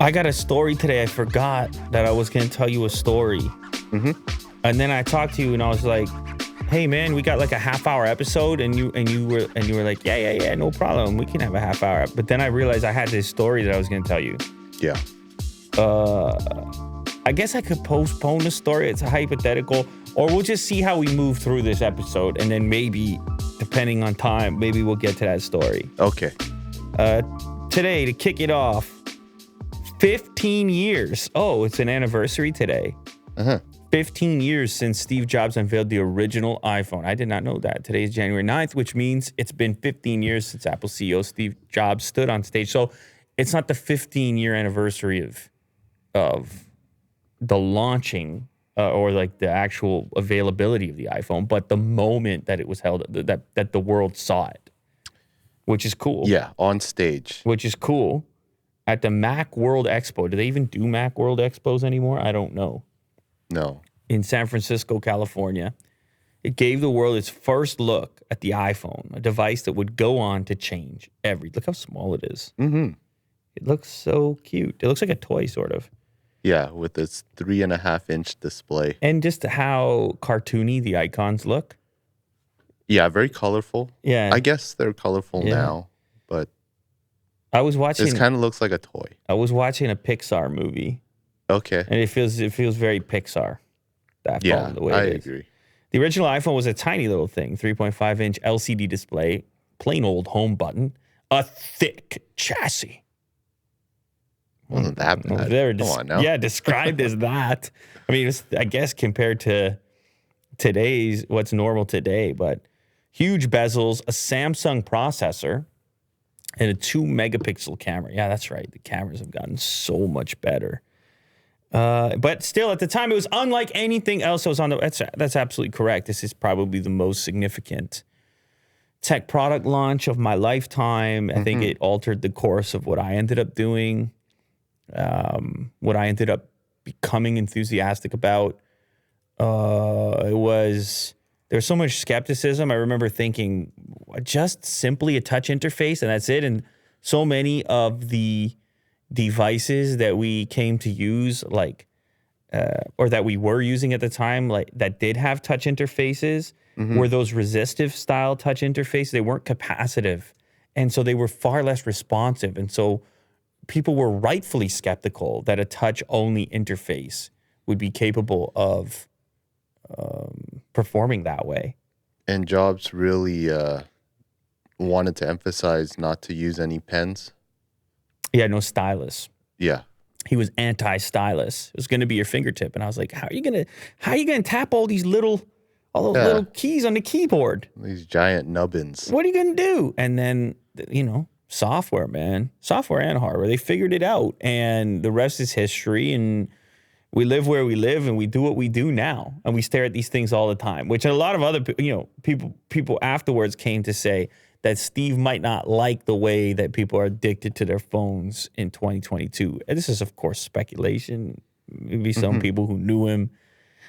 I got a story today. I forgot that I was going to tell you a story. Mm-hmm. And then I talked to you and I was like, hey man, we got like a half-hour episode, and you were like, yeah, no problem. We can have a half hour. But then I realized I had this story that I was going to tell you. Yeah. I guess I could postpone the story. It's a hypothetical, or we'll just see how we move through this episode, and then maybe, depending on time, maybe we'll get to that story. Okay. Today, to kick it off, 15 years. Oh, it's an anniversary today. 15 years since Steve Jobs unveiled the original iPhone. I did not know that. Today is January 9th, which means it's been 15 years since Apple CEO Steve Jobs stood on stage. So it's not the 15-year anniversary of the launching or like the actual availability of the iPhone, but the moment that it was held, that the world saw it, which is cool. Yeah, on stage. Which is cool. At the Mac World Expo. Do they even do Mac World Expos anymore? I don't know. No. In San Francisco, California. It gave the world its first look at the iPhone, a device that would go on to change look how small it is. Mm-hmm. It looks so cute. It looks like a toy, sort of. Yeah, with its 3.5-inch display. And just how cartoony the icons look. Yeah, very colorful. Yeah. I guess they're colorful now, but I was watching. It kind of looks like a toy. I was watching a Pixar movie. Okay. And it feels very Pixar. That phone, the way I it is. agree. The original iPhone was a tiny little thing, 3.5-inch LCD display, plain old home button, a thick chassis. Wasn't that bad? Come on now. Yeah, described as that. I mean, I guess compared to what's normal today, but huge bezels, a Samsung processor, and a 2-megapixel camera. Yeah, that's right. The cameras have gotten so much better. But still, at the time, it was unlike anything else that was on the... That's absolutely correct. This is probably the most significant tech product launch of my lifetime. I think it altered the course of what I ended up doing, what I ended up becoming enthusiastic about. There was so much skepticism. I remember thinking, just simply a touch interface, and that's it. And so many of the devices that we came to use, or that we were using at the time, that did have touch interfaces, were those resistive style touch interfaces. They weren't capacitive, and so they were far less responsive. And so people were rightfully skeptical that a touch-only interface would be capable of performing that way. And Jobs really wanted to emphasize not to use any pens. Yeah, no stylus. Yeah. He was anti-stylus. It was going to be your fingertip. And I was like, how are you going to tap all those little keys on the keyboard? These giant nubbins. What are you going to do? And then, software, man. Software and hardware. They figured it out. And the rest is history. And we live where we live, and we do what we do now. And we stare at these things all the time, which a lot of other, people afterwards came to say that Steve might not like the way that people are addicted to their phones in 2022. And this is, of course, speculation. Maybe some people who knew him.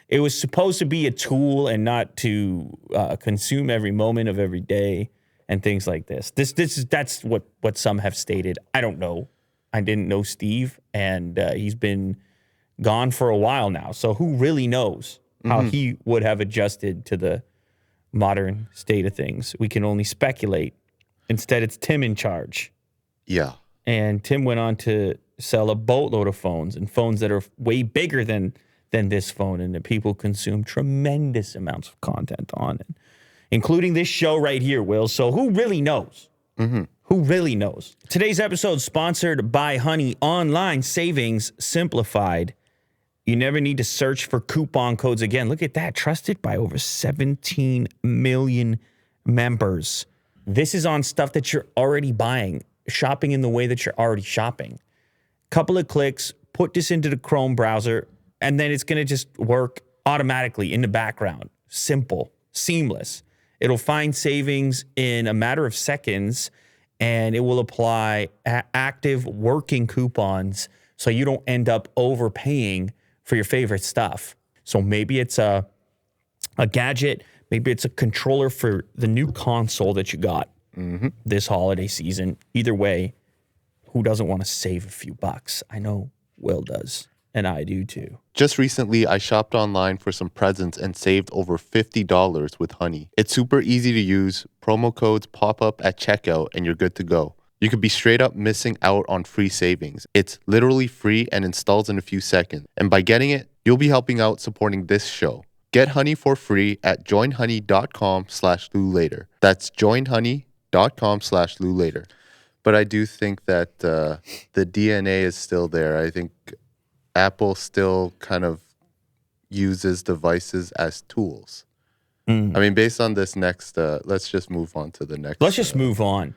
It was supposed to be a tool and not to consume every moment of every day and things like this. That's what some have stated. I don't know. I didn't know Steve, and he's been gone for a while now. So who really knows how he would have adjusted to the modern state of things? We can only speculate. Instead, it's Tim in charge. Yeah. And Tim went on to sell a boatload of phones, and phones that are way bigger than this phone, and that people consume tremendous amounts of content on it, including this show right here, Will. So who really knows? Who really knows? Today's episode is sponsored by Honey. Online savings simplified. You never need to search for coupon codes again. Look at that. Trusted by over 17 million members. This is on stuff that you're already buying. Shopping in the way that you're already shopping. Couple of clicks, put this into the Chrome browser, and then it's going to just work automatically in the background. Simple, seamless. It'll find savings in a matter of seconds, and it will apply active working coupons so you don't end up overpaying for your favorite stuff. So maybe it's a gadget, maybe it's a controller for the new console that you got this holiday season. Either way, who doesn't want to save a few bucks? I know Will does, and I do too. Just recently, I shopped online for some presents and saved over $50 with Honey. It's super easy to use. Promo codes pop up at checkout and you're good to go. You could be straight up missing out on free savings. It's literally free and installs in a few seconds. And by getting it, you'll be helping out supporting this show. Get Honey for free at joinhoney.com/LouLater. That's joinhoney.com/LouLater. But I do think that the DNA is still there. I think Apple still kind of uses devices as tools. I mean, based on this next, let's just move on to the next. Let's just move on.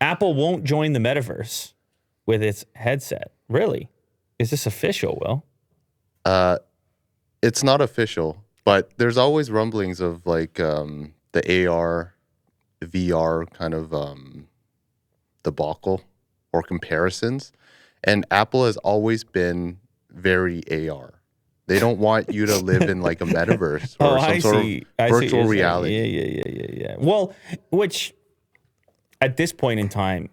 Apple won't join the metaverse with its headset. Really? Is this official, Will? It's not official, but there's always rumblings of like the AR, VR kind of debacle or comparisons. And Apple has always been very AR. They don't want you to live in like a metaverse or some sort of virtual reality. Yeah. Well, which at this point in time,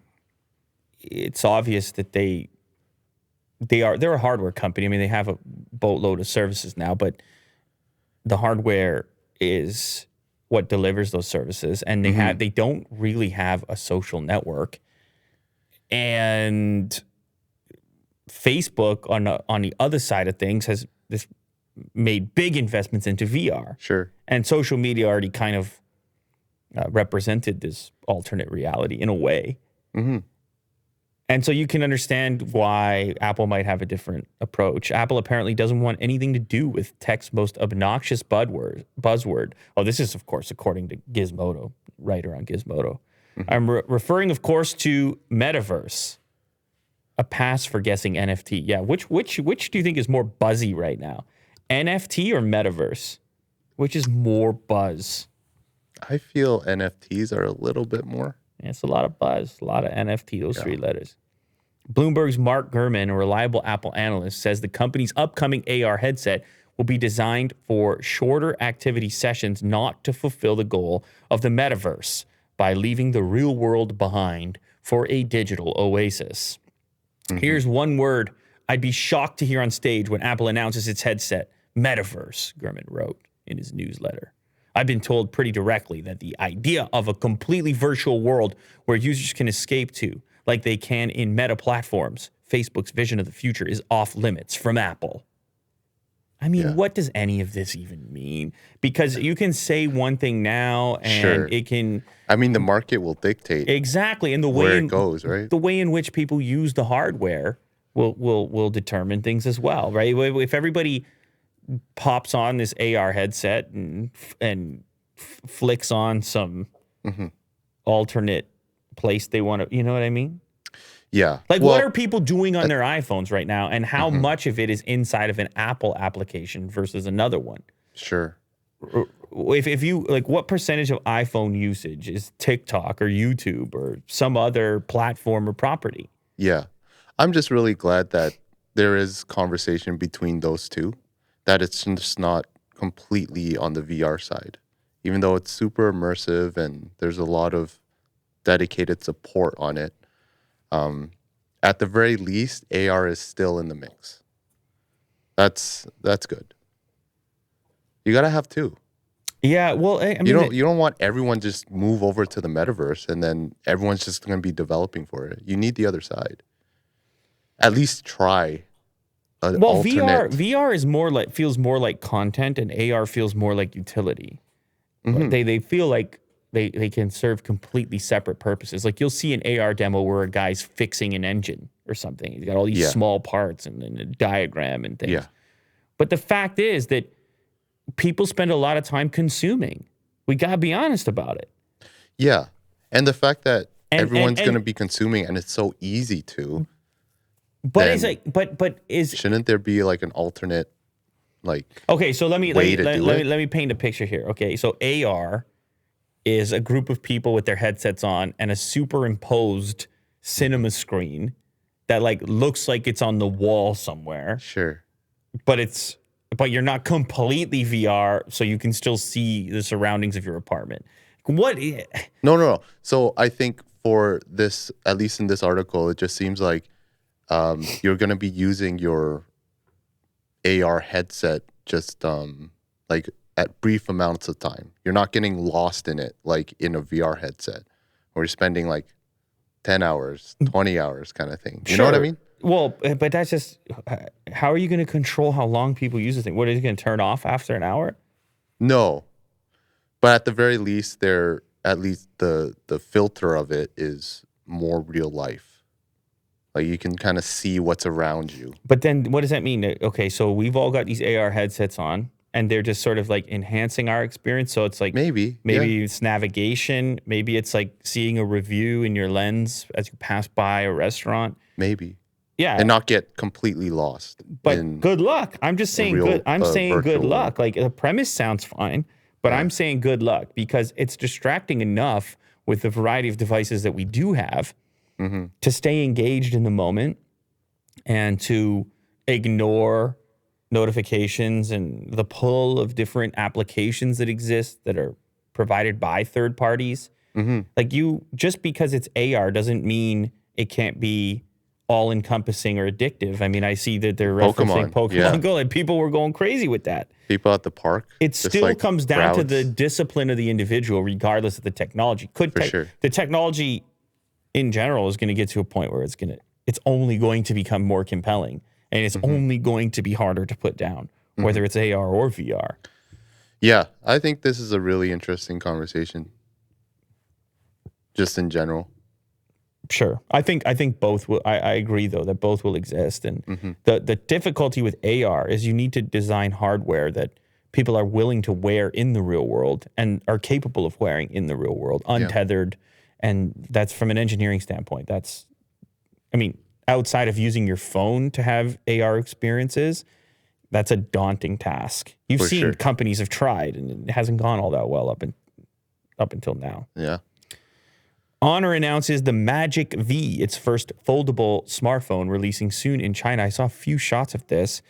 it's obvious that they're a hardware company. I mean, they have a boatload of services now, but the hardware is what delivers those services, and they don't really have a social network. And Facebook on the other side of things has this made big investments into VR. Sure. And social media already kind of represented this alternate reality in a way. Mm-hmm. And so you can understand why Apple might have a different approach. Apple apparently doesn't want anything to do with tech's most obnoxious buzzword. Oh, this is, of course, according to Gizmodo, writer on Gizmodo. Mm-hmm. I'm referring, of course, to metaverse. A pass for guessing NFT. Yeah, which do you think is more buzzy right now? NFT or metaverse? Which is more buzz? I feel NFTs are a little bit more. Yeah, it's a lot of buzz, a lot of NFT, those three letters. Bloomberg's Mark Gurman, a reliable Apple analyst, says the company's upcoming AR headset will be designed for shorter activity sessions, not to fulfill the goal of the metaverse by leaving the real world behind for a digital oasis. Mm-hmm. Here's one word I'd be shocked to hear on stage when Apple announces its headset: metaverse, Gurman wrote in his newsletter. I've been told pretty directly that the idea of a completely virtual world where users can escape to, like they can in meta platforms, Facebook's vision of the future, is off limits from Apple. I mean, what does any of this even mean? Because you can say one thing now and it can... I mean, the market will dictate exactly, and the way where it goes, right? The way in which people use the hardware will determine things as well, right? If everybody pops on this AR headset and flicks on some alternate place they want to, you know what I mean? Yeah. Like, what are people doing on their iPhones right now, and how much of it is inside of an Apple application versus another one? Sure. If you, like, what percentage of iPhone usage is TikTok or YouTube or some other platform or property? Yeah. I'm just really glad that there is conversation between those two, that it's just not completely on the VR side, even though it's super immersive and there's a lot of dedicated support on it. At the very least, AR is still in the mix. That's good. You gotta have two. Yeah, well, I mean, you don't want everyone just move over to the metaverse and then everyone's just gonna be developing for it. You need the other side. At least try. VR is feels more like content, and AR feels more like utility. Mm-hmm. They feel like they can serve completely separate purposes. Like, you'll see an AR demo where a guy's fixing an engine or something. He's got all these small parts and a diagram and things. Yeah. But the fact is that people spend a lot of time consuming. We got to be honest about it. Yeah. And the fact that everyone's going to be consuming and it's so easy to. But it's like, but shouldn't there be like an alternate, like, okay, so let me paint a picture here. Okay, so AR is a group of people with their headsets on and a superimposed cinema screen that, like, looks like it's on the wall somewhere. Sure. But you're not completely VR, so you can still see the surroundings of your apartment. What? No. So I think for this, at least in this article, it just seems like you're going to be using your AR headset just like at brief amounts of time. You're not getting lost in it like in a VR headset where you're spending like 10 hours, 20 hours kind of thing. You know what I mean? Well, but that's just, how are you going to control how long people use this thing? What, is it going to turn off after an hour? No. But at the very least, at least the filter of it is more real life. Like you can kind of see what's around you. But then what does that mean? Okay, so we've all got these AR headsets on, and they're just sort of like enhancing our experience. So it's like Maybe it's navigation. Maybe it's like seeing a review in your lens as you pass by a restaurant. Maybe. Yeah. And not get completely lost. But good luck. I'm just saying saying good virtual luck. Like the premise sounds fine, but I'm saying good luck because it's distracting enough with the variety of devices that we do have to stay engaged in the moment and to ignore notifications and the pull of different applications that exist that are provided by third parties. Like just because it's AR doesn't mean it can't be all-encompassing or addictive. I mean, I see that they're referencing Pokemon Go, and people were going crazy with that. People at the park. It still comes down to the discipline of the individual, regardless of the technology. The technology in general is going to get to a point where it's only going to become more compelling, and it's only going to be harder to put down, whether it's AR or VR. Yeah, I think this is a really interesting conversation, just in general. Sure. I think both will. I agree, though, that both will exist. And the difficulty with AR is you need to design hardware that people are willing to wear in the real world and are capable of wearing in the real world, untethered. And that's from an engineering standpoint. Outside of using your phone to have AR experiences, that's a daunting task. You've seen companies have tried, and it hasn't gone all that well up until now. Yeah. Honor announces the Magic V, its first foldable smartphone, releasing soon in China. I saw a few shots of this.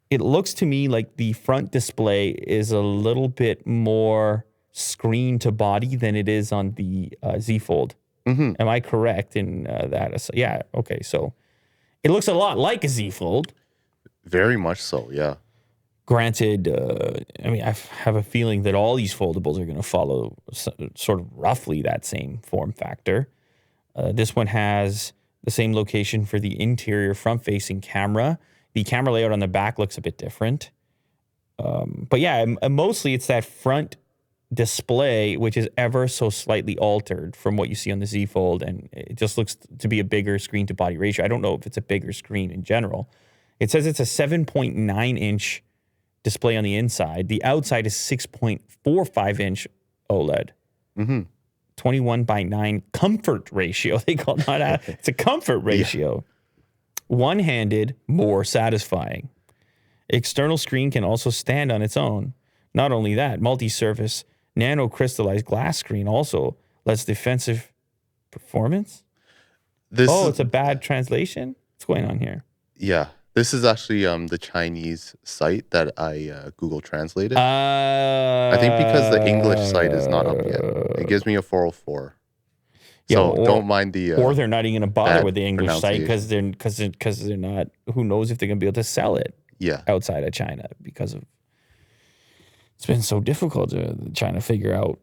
It looks to me like the front display is a little bit more screen to body than it is on the Z Fold. Am I correct in that? Yeah, okay. So it looks a lot like a Z Fold. Very much so, yeah. Granted, I have a feeling that all these foldables are going to follow sort of roughly that same form factor. This one has the same location for the interior front-facing camera. The camera layout on the back looks a bit different. But yeah, mostly it's that front display, which is ever so slightly altered from what you see on the Z Fold, and it just looks to be a bigger screen-to-body ratio. I don't know if it's a bigger screen in general. It says it's a 7.9-inch display on the inside. The outside is 6.45-inch OLED. 21:9 comfort ratio. They call it not it's a comfort ratio. One-handed, more satisfying. External screen can also stand on its own. Not only that, multi-surface nano-crystallized glass screen also lets defensive performance. It's a bad translation? What's going on here? Yeah. This is actually the Chinese site that I Google translated. I think because the English site is not up yet. It gives me a 404. So don't mind the or they're not even going to bother with the English site because they're not. Who knows if they're going to be able to sell it? Outside of China because of it's been so difficult to trying to figure out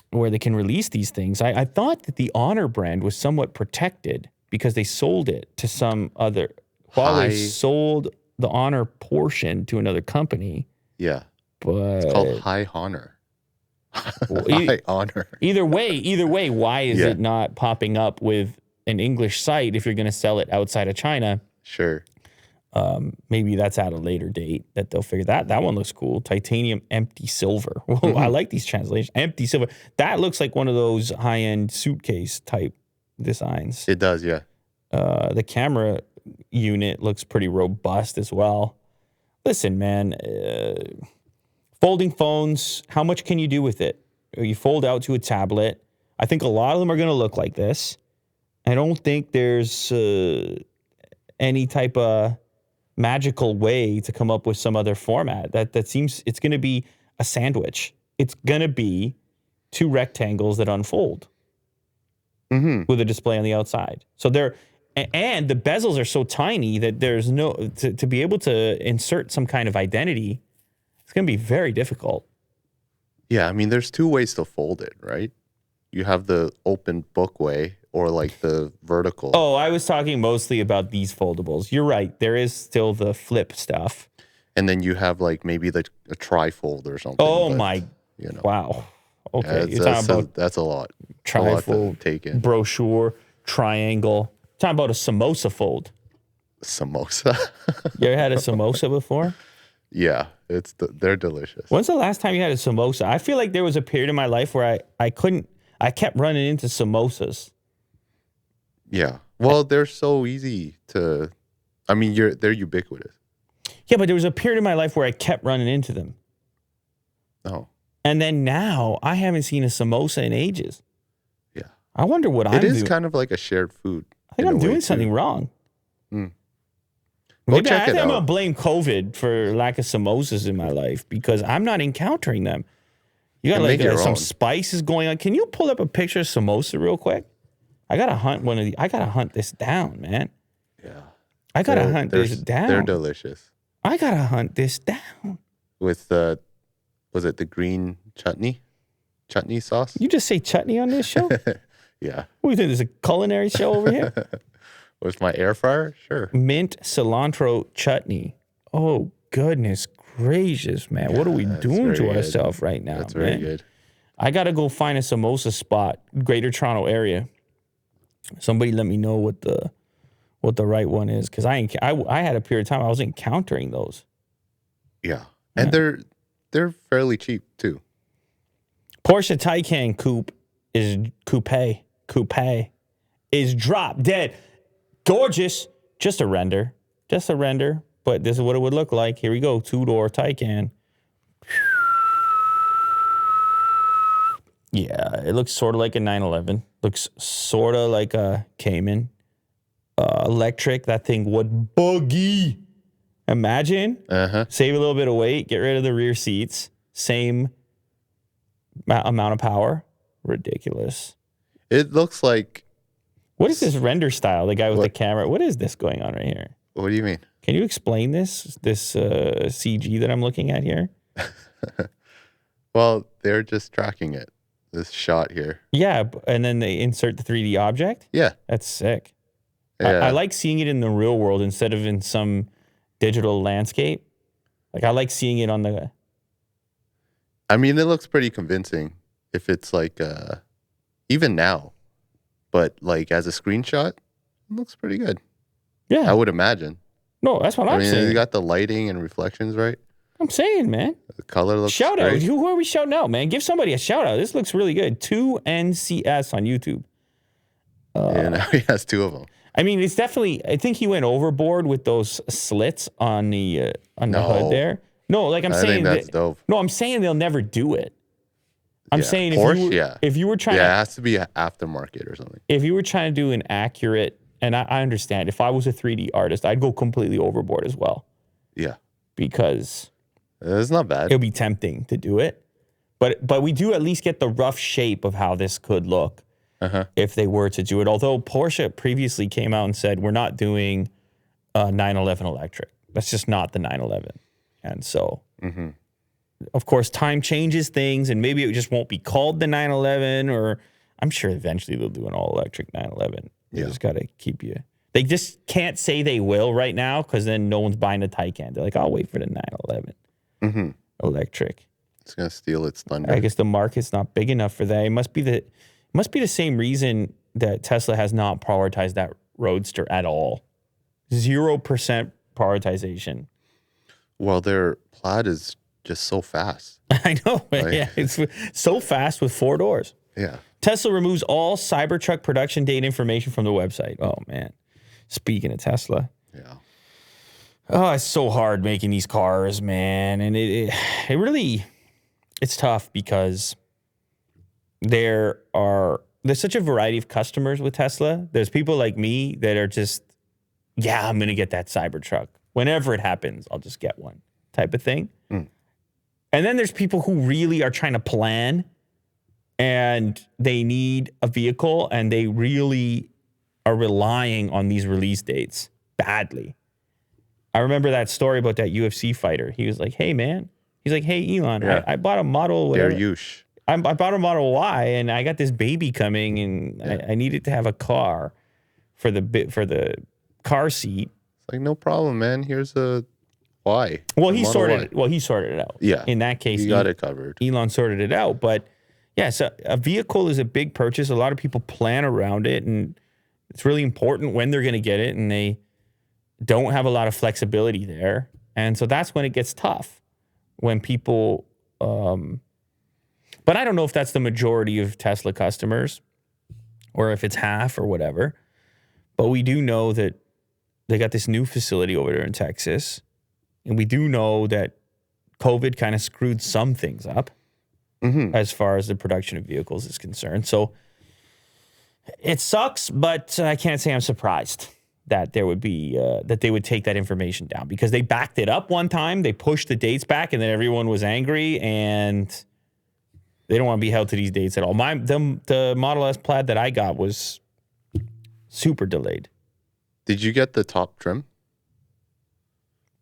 where they can release these things. I thought that the Honor brand was somewhat protected because they sold it to some other. Huawei sold the Honor portion to another company. Yeah. But it's called High Honor. High Honor. Either way, why is it not popping up with an English site if you're going to sell it outside of China? Sure. Maybe that's at a later date that they'll figure that. That one looks cool. Titanium empty silver. Whoa, I like these translations. Empty silver. That looks like one of those high-end suitcase type designs. It does, yeah. The camera unit looks pretty robust as well. Listen, man, folding phones, how much can you do with it? You fold out to a tablet. I think a lot of them are going to look like this. I don't think there's any type of magical way to come up with some other format. That seems it's going to be a sandwich. It's going to be two rectangles that unfold. with a display on the outside. So and the bezels are so tiny that there's no, to be able to insert some kind of identity, it's going to be very difficult. Yeah, I mean, there's two ways to fold it, right? You have the open book way or like the vertical. Oh, I was talking mostly about these foldables. You're right. There is still the flip stuff. And then you have like maybe a trifold or something. Oh, but, my. You know. Wow. Okay. Yeah, You're talking about that's a lot. trifold, take in. brochure, triangle. Talking about a samosa fold. Samosa. You ever had a samosa before? Yeah, they're delicious. When's the last time you had a samosa? I feel like there was a period in my life where I kept running into samosas. Yeah. Well, they're so easy to, I mean, they're ubiquitous. Yeah, but there was a period in my life where I kept running into them. Oh. And then now I haven't seen a samosa in ages. Yeah. I wonder what I'm doing. It is kind of like a shared food. I think I'm doing something wrong. Go Maybe check I it think I'm out. going to blame COVID for lack of samosas in my life because I'm not encountering them. You got make your some own. spices going on. Can you pull up a picture of samosa real quick? I got to hunt one of these. I got to hunt this down, man. Yeah. I got to hunt this down. They're delicious. I got to hunt this down. With was it the green chutney sauce? You just say chutney on this show? Yeah. What do you think? There's a culinary show over here? With my air fryer? Sure. Mint cilantro chutney. Oh, goodness gracious, man. What are we doing to ourselves right now, That's man? very good. I got to go find a samosa spot, Greater Toronto area. Somebody let me know what the right one is because I had a period of time I was encountering those. Yeah. And they're fairly cheap too. Porsche Taycan Coupe is drop dead. Gorgeous. Just a render. But this is what it would look like. Here we go. 2-door Taycan. Yeah, it looks sort of like a 911. Looks sort of like a Cayman. Electric. That thing would boogie. Imagine. Save a little bit of weight. Get rid of the rear seats. Same amount of power. Ridiculous. It looks like. What is this render style? The guy with the camera. What is this going on right here? What do you mean? Can you explain this CG that I'm looking at here? Well, they're just tracking it. This shot here. Yeah, and then they insert the 3D object? Yeah. That's sick. Yeah. I like seeing it in the real world instead of in some digital landscape. Like, I like seeing it on the... I mean, it looks pretty convincing if it's like, even now. But like as a screenshot, it looks pretty good. Yeah. I would imagine. No, that's what I'm saying. You got the lighting and reflections, right? I'm saying, man. The color looks Shout out. great. Who are we shouting out, man? Give somebody a shout out. This looks really good. 2NCS on YouTube. Yeah, now he has two of them. I mean, it's definitely. I think he went overboard with those slits on the hood there. No, like I'm saying, think that's dope. No, I'm saying they'll never do it. I'm saying Porsche, if you were trying, it has to be aftermarket or something. if you were trying to do an accurate, and I understand, if I was a 3D artist, I'd go completely overboard as well Yeah, because it's not bad. it would be tempting to do it. But we do at least get the rough shape of how this could look if they were to do it. Although Porsche previously came out and said, we're not doing 911 electric. That's just not the 911. And so, of course, time changes things, and maybe it just won't be called the 911, or I'm sure eventually they'll do an all-electric 911. They just got to keep you... They just can't say they will right now because then no one's buying a Taycan. They're like, I'll wait for the 911 electric. It's gonna steal its thunder. I guess the market's not big enough for that. It must be the same reason that Tesla has not prioritized that Roadster at all. 0% prioritization. Well, their Plaid is just so fast. I know. Yeah, it's so fast with 4 doors. Yeah. Tesla removes all Cybertruck production date information from the website. Oh, man. Speaking of Tesla. Yeah. Oh, it's so hard making these cars, man. And it really, it's tough because there's such a variety of customers with Tesla. There's people like me that are just, yeah, I'm going to get that Cybertruck. Whenever it happens, I'll just get one type of thing. And then there's people who really are trying to plan and they need a vehicle, and they really are relying on these release dates badly. I remember that story about that UFC fighter. He was like, hey, man. He's like, hey, Elon, I bought a model, whatever. I bought a Model Y, and I got this baby coming, and I needed to have a car for the car seat. It's like, no problem, man. Here's a Y. Well, he sorted it out. Yeah. In that case, he got it covered. Elon sorted it out. But yeah, so a vehicle is a big purchase. A lot of people plan around it, and it's really important when they're going to get it, and they don't have a lot of flexibility there. And so that's when it gets tough, when people, but I don't know if that's the majority of Tesla customers or if it's half or whatever. But we do know that they got this new facility over there in Texas. And we do know that COVID kind of screwed some things up as far as the production of vehicles is concerned. So it sucks, but I can't say I'm surprised that there would be that they would take that information down, because they backed it up one time. They pushed the dates back, and then everyone was angry, and they don't want to be held to these dates at all. The Model S Plaid that I got was super delayed. Did you get the top trim?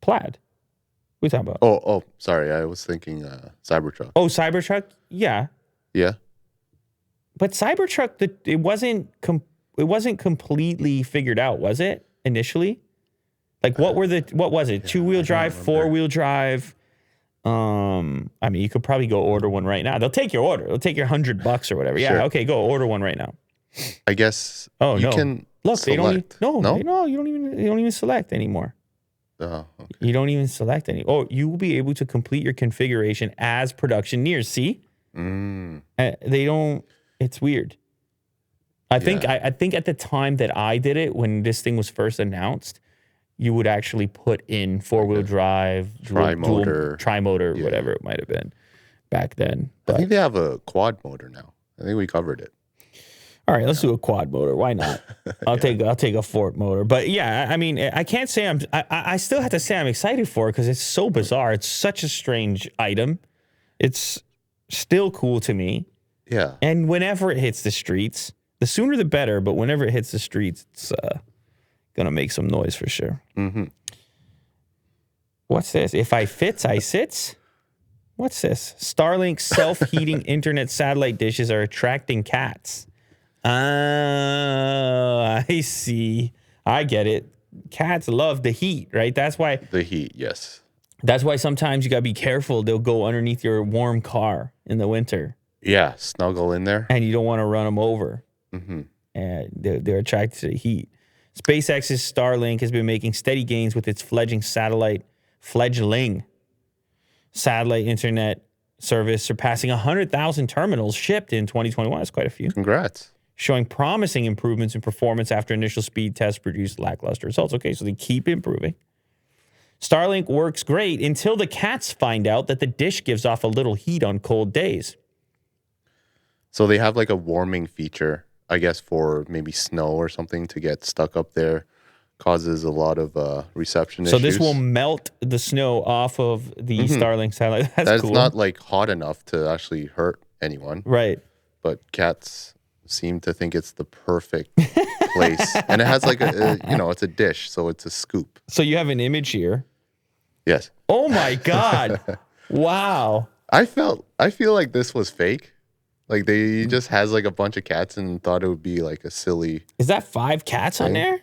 Plaid. What are you talking about? Oh, sorry. I was thinking Cybertruck. Oh, Cybertruck? Yeah. Yeah. But Cybertruck, it wasn't completely figured out, was it, initially? Like, what was it? Two-wheel drive, four-wheel drive? I mean, you could probably go order one right now. They'll take your order. They'll take your $100 or whatever. Yeah, sure. Okay, go order one right now. I guess you can look. select. You don't even select anymore. Oh, okay. You don't even select any. Oh, you will be able to complete your configuration as production nears. See, they don't. It's weird. I think at the time that I did it, when this thing was first announced, you would actually put in four-wheel drive, tri-motor, whatever it might have been back then. But I think they have a quad motor now. I think we covered it. All right, let's do a quad motor. Why not? I'll take a Ford motor. But yeah, I mean, I can't say I still have to say I'm excited for it, because it's so bizarre. It's such a strange item. It's still cool to me. Yeah. And whenever it hits the streets, the sooner the better. But whenever it hits the streets, it's gonna make some noise for sure. Mm-hmm. What's this? If I fits, I sits. What's this? Starlink self-heating internet satellite dishes are attracting cats. I see. I get it. Cats love the heat, right? That's why. The heat, yes. That's why sometimes you got to be careful. They'll go underneath your warm car in the winter. Yeah, snuggle in there. And you don't want to run them over. Mm-hmm. And they're attracted to the heat. SpaceX's Starlink has been making steady gains with its fledgling satellite internet service, surpassing 100,000 terminals shipped in 2021. That's quite a few. Congrats. Showing promising improvements in performance after initial speed tests produced lackluster results. Okay, so they keep improving. Starlink works great until the cats find out that the dish gives off a little heat on cold days. So they have like a warming feature, I guess, for maybe snow or something to get stuck up there. Causes a lot of reception issues. So this will melt the snow off of the Starlink satellite. That's cool. Not like hot enough to actually hurt anyone. Right. But cats seem to think it's the perfect place. And it has like it's a dish, so it's a scoop. So you have an image here. Yes. Oh my God. Wow. I feel like this was fake. Like they just has like a bunch of cats and thought it would be like a silly. Is that 5 cats on there?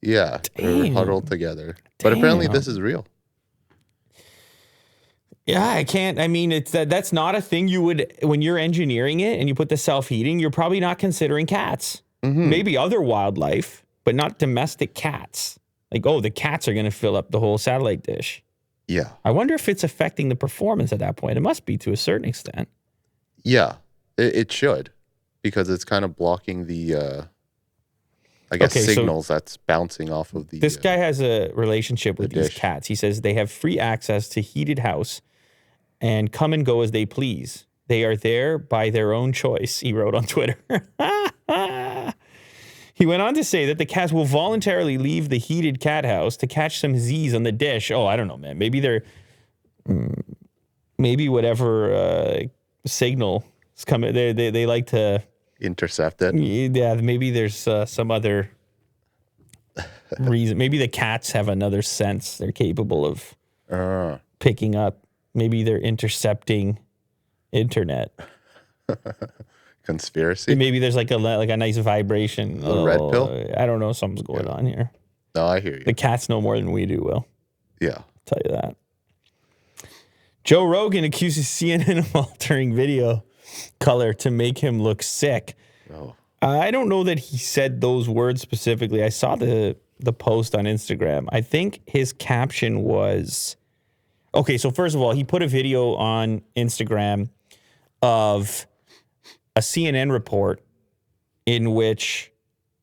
Yeah. They're huddled together. But apparently this is real. Yeah, I can't. I mean, that's not a thing you would, when you're engineering it and you put the self-heating, you're probably not considering cats. Mm-hmm. Maybe other wildlife, but not domestic cats. Like, the cats are going to fill up the whole satellite dish. Yeah. I wonder if it's affecting the performance at that point. It must be to a certain extent. Yeah, it should, because it's kind of blocking the, signals that's bouncing off of the. This guy has a relationship with these cats. He says they have free access to heated house and come and go as they please. They are there by their own choice, he wrote on Twitter. He went on to say that the cats will voluntarily leave the heated cat house to catch some Z's on the dish. Oh, I don't know, man. Maybe whatever signal It's coming. They like to intercept it. Yeah, maybe there's some other reason. Maybe the cats have another sense they're capable of picking up. Maybe they're intercepting internet. Conspiracy. Maybe there's like a nice vibration. A red pill. I don't know. Something's going on here. No, I hear you. The cats know more than we do, Will. Yeah. I'll tell you that. Joe Rogan accuses CNN of altering video color to make him look sick. Oh. I don't know that he said those words specifically. I saw the post on Instagram. I think his caption was... Okay, so first of all, he put a video on Instagram of a CNN report in which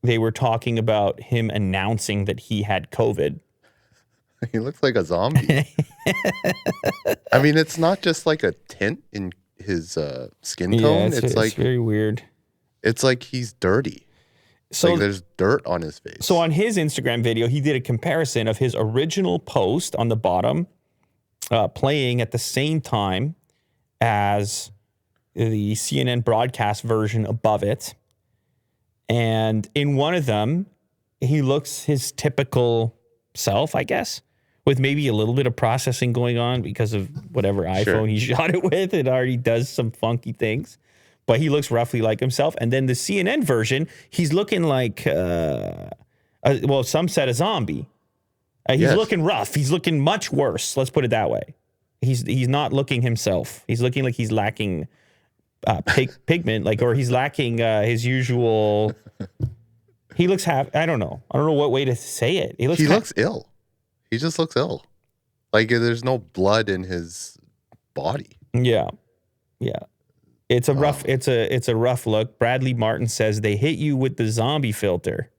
they were talking about him announcing that he had COVID. He looks like a zombie. I mean, it's not just like a tint in his skin tone. Yeah, it's very weird. It's like he's dirty. So like there's dirt on his face. So on his Instagram video, he did a comparison of his original post on the bottom playing at the same time as the CNN broadcast version above it. And in one of them, he looks his typical self, I guess, with maybe a little bit of processing going on because of whatever iPhone he shot it with. It already does some funky things. But he looks roughly like himself. And then the CNN version, he's looking like, some said a zombie. He's looking rough. He's looking much worse. Let's put it that way. He's not looking himself. He's looking like he's lacking pigment, or he's lacking his usual. He looks I don't know what way to say it. He looks ill. He just looks ill. Like there's no blood in his body. Yeah. It's a rough. It's a rough look. Bradley Martin says they hit you with the zombie filter.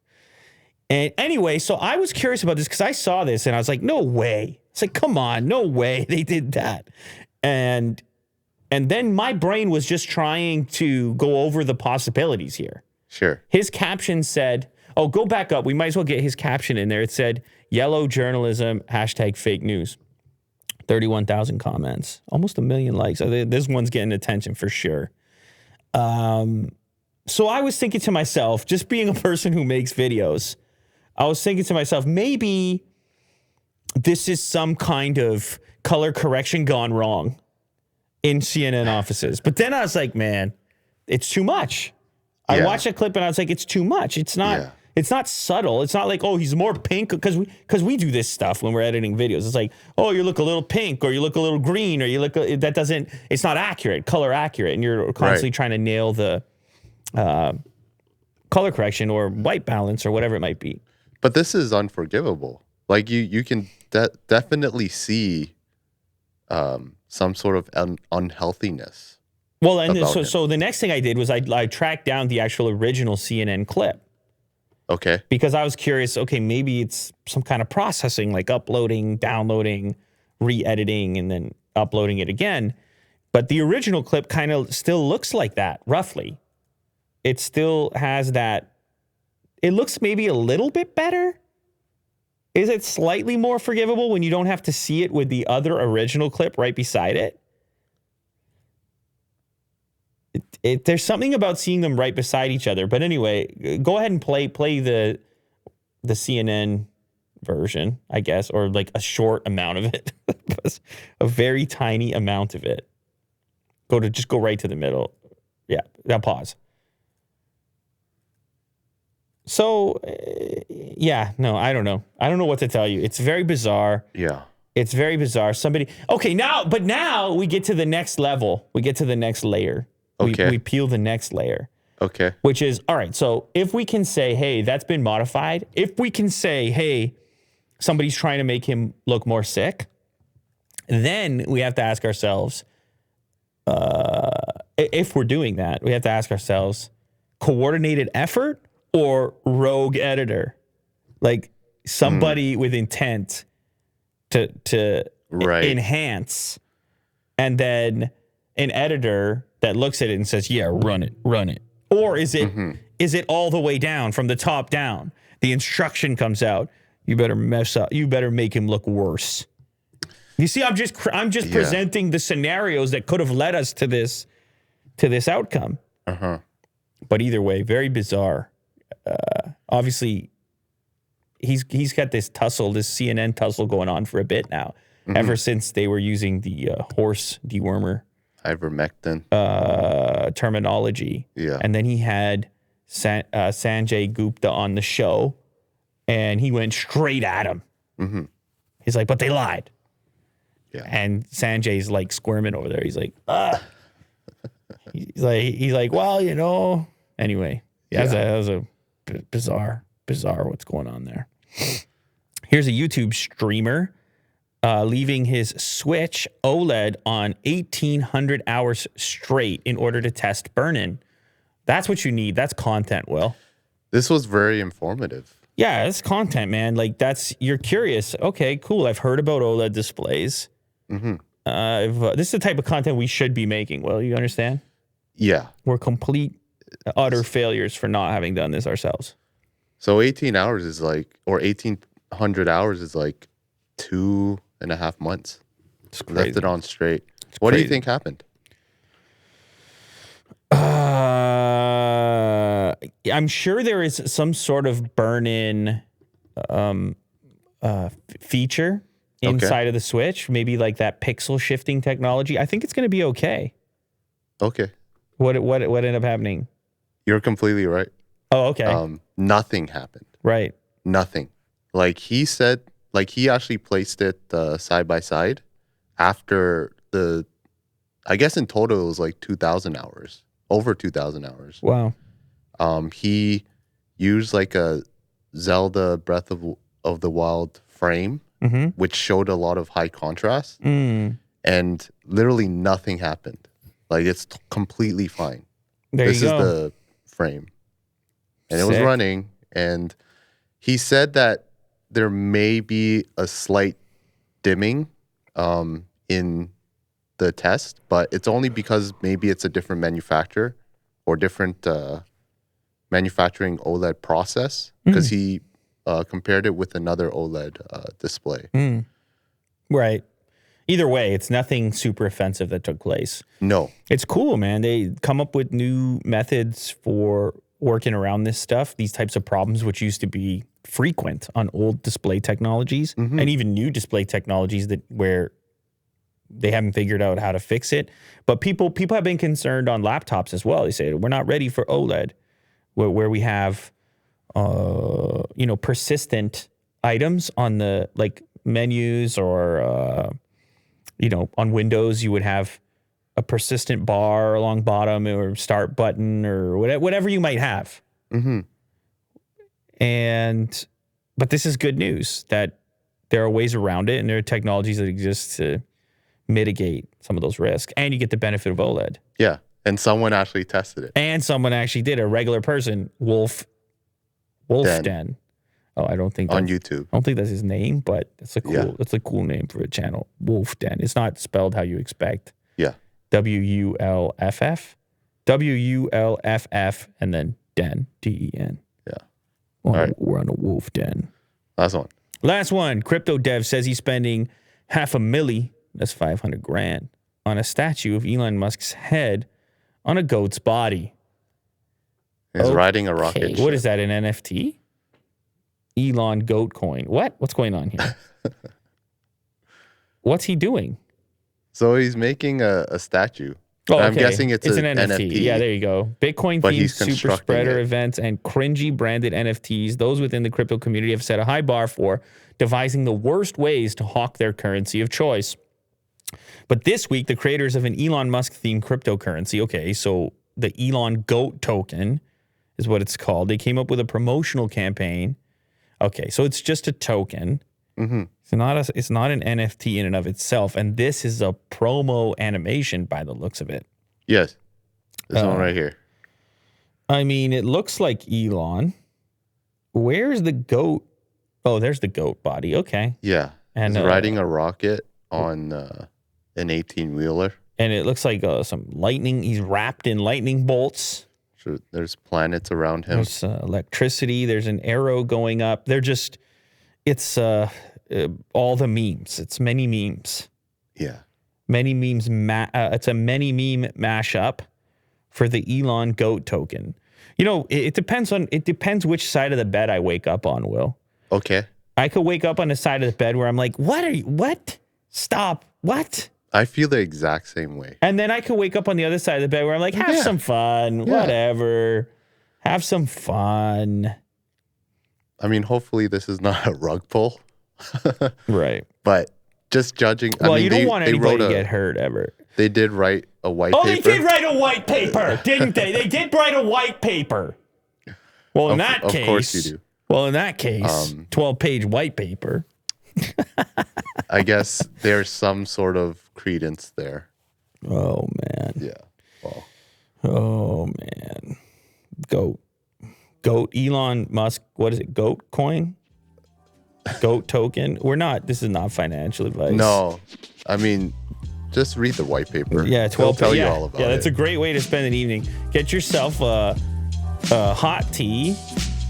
And anyway, so I was curious about this because I saw this and I was like, no way. It's like, come on, no way they did that. And then my brain was just trying to go over the possibilities here. Sure. His caption said, go back up. We might as well get his caption in there. It said, yellow journalism, #fake news. 31,000 comments, almost 1 million likes. This one's getting attention for sure. So I was thinking to myself, just being a person who makes videos, I was thinking to myself, maybe this is some kind of color correction gone wrong in CNN offices. But then I was like, man, it's too much. I watched a clip and I was like, it's too much. It's not it's not subtle. It's not like, he's more pink because we do this stuff when we're editing videos. It's like, you look a little pink or you look a little green or you look it's not accurate, color accurate. And you're constantly trying to nail the color correction or white balance or whatever it might be. But this is unforgivable. Like you can definitely see some sort of unhealthiness. Well, and so the next thing I did was I tracked down the actual original CNN clip. Okay. Because I was curious, maybe it's some kind of processing, like uploading, downloading, re-editing, and then uploading it again. But the original clip kind of still looks like that, roughly. It still has that. It looks maybe a little bit better. Is it slightly more forgivable when you don't have to see it with the other original clip right beside it? There's something about seeing them right beside each other. But anyway, go ahead and play the CNN version, I guess, or like a short amount of it, a very tiny amount of it. Just go right to the middle. Yeah, now pause. So, no, I don't know. I don't know what to tell you. It's very bizarre. Yeah. It's very bizarre. Now we get to the next level. We get to the next layer. Okay. We peel the next layer. Okay. Which is, all right, so if we can say, hey, that's been modified, if we can say, hey, somebody's trying to make him look more sick, then we have to ask ourselves, if we're doing that, we have to ask ourselves, coordinated effort or rogue editor? Like somebody with intent to enhance, and then an editor that looks at it and says, yeah, run it. Or is it all the way down from the top down? The instruction comes out. You better mess up. You better make him look worse. You see, I'm just presenting the scenarios that could have led us to this to this outcome. But either way, very bizarre. Obviously, he's got this CNN tussle going on for a bit now, ever since they were using the horse dewormer ivermectin terminology. Yeah. And then he had Sanjay Gupta on the show, and he went straight at him. He's like, but they lied. Yeah. And Sanjay's like squirming over there. He's like, he's like, well, you know. Anyway, that was a bizarre what's going on there. Here's a YouTube streamer leaving his Switch OLED on 1,800 hours straight in order to test burn-in. That's what you need. That's content, Will. This was very informative. Yeah, it's content, man. Like, you're curious. Okay, cool. I've heard about OLED displays. This is the type of content we should be making, Will. You understand? Yeah. We're complete, utter failures for not having done this ourselves. So 18 hours is like, or 1,800 hours is like 2.5 months. Left it on straight. What do you think happened? I'm sure there is some sort of burn-in feature inside of the Switch. Maybe like that pixel shifting technology. I think it's going to be okay. Okay. What ended up happening? You're completely right. Oh, okay. Nothing happened. Right. Nothing. Like he said, like he actually placed it side by side after I guess in total it was like 2,000 hours, over 2,000 hours. Wow. He used like a Zelda Breath of the Wild frame, which showed a lot of high contrast, and literally nothing happened. Like it's completely fine. This is the frame, and it was running. And he said that there may be a slight dimming in the test, but it's only because maybe it's a different manufacturer or different manufacturing OLED process, because he compared it with another OLED display. Right. Either way, it's nothing super offensive that took place. No. It's cool, man. They come up with new methods for working around this stuff, these types of problems, which used to be frequent on old display technologies and even new display technologies where they haven't figured out how to fix it. But people have been concerned on laptops as well. They say, we're not ready for OLED, where we have, persistent items on the like menus or, on Windows, you would have a persistent bar along bottom or start button or whatever you might have. But this is good news that there are ways around it and there are technologies that exist to mitigate some of those risks. And you get the benefit of OLED. Yeah. And someone actually tested it. And someone actually did. A regular person, Wolf Den. Oh, I don't think on YouTube. I don't think that's his name, but it's a cool name for a channel. Wolf Den. It's not spelled how you expect. Yeah. WULFF. WULFF and then Den. DEN. Yeah. We're on a Wolf Den. Last one. Crypto dev says he's spending $500,000, that's $500,000, on a statue of Elon Musk's head on a goat's body. He's riding a rocket ship. What is that, an NFT? Elon goat coin. What? What's going on here? What's he doing? So he's making a statue. Oh, okay. I'm guessing it's an NFT. Yeah, there you go. Bitcoin-themed super spreader events and cringy branded NFTs. Those within the crypto community have set a high bar for devising the worst ways to hawk their currency of choice. But this week, the creators of an Elon Musk-themed cryptocurrency, okay, so the Elon Goat token is what it's called. They came up with a promotional campaign. Okay, so it's just a token. It's not an NFT in and of itself, and this is a promo animation by the looks of it. Yes, this one right here. I mean, it looks like Elon. Where's the goat? Oh, there's the goat body. Okay. Yeah, and he's riding a rocket on an 18-wheeler. And it looks like some lightning. He's wrapped in lightning bolts. So there's planets around him. There's electricity. There's an arrow going up. It's all the memes. It's many memes. Yeah. Many memes. It's a many meme mashup for the Elon GOAT token. You know, it depends which side of the bed I wake up on, Will. Okay. I could wake up on the side of the bed where I'm like, what? Stop. What? I feel the exact same way. And then I could wake up on the other side of the bed where I'm like, have some fun, whatever. Have some fun. I mean, hopefully this is not a rug pull. Right. But just judging. Well, I mean, you don't want anybody to get hurt ever. They did write a white paper. Oh, they did write a white paper, didn't they? They did write a white paper. Well, in that case. Of course you do. Well, in that case, 12-page white paper. I guess there's some sort of credence there. Oh, man. Yeah. Well. Oh, man. Goat, Elon Musk, what is it? Goat coin? Goat token? This is not financial advice. No. I mean, just read the white paper. Yeah, 12 tell you all about it. Yeah, that's a great way to spend an evening. Get yourself a hot tea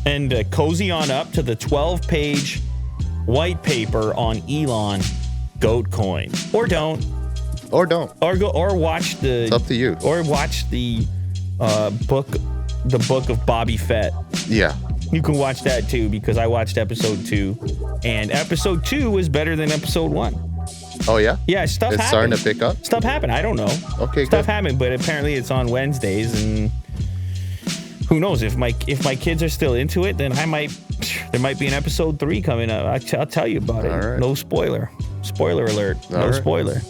and cozy on up to the 12-page white paper on Elon Goat coin. Or don't. Or don't. Or watch the. It's up to you. Or watch the book of Bobby Fett. Yeah. You can watch that too, because I watched episode 2, and episode 2 was better than episode 1. Oh yeah? Yeah, stuff happened. It's starting to pick up? Stuff happened. I don't know. Okay, Stuff happened, but apparently it's on Wednesdays, and who knows, if my kids are still into it, then there might be an episode 3 coming up. I'll tell you about it. All right. No spoiler. Spoiler alert. All no right. spoiler.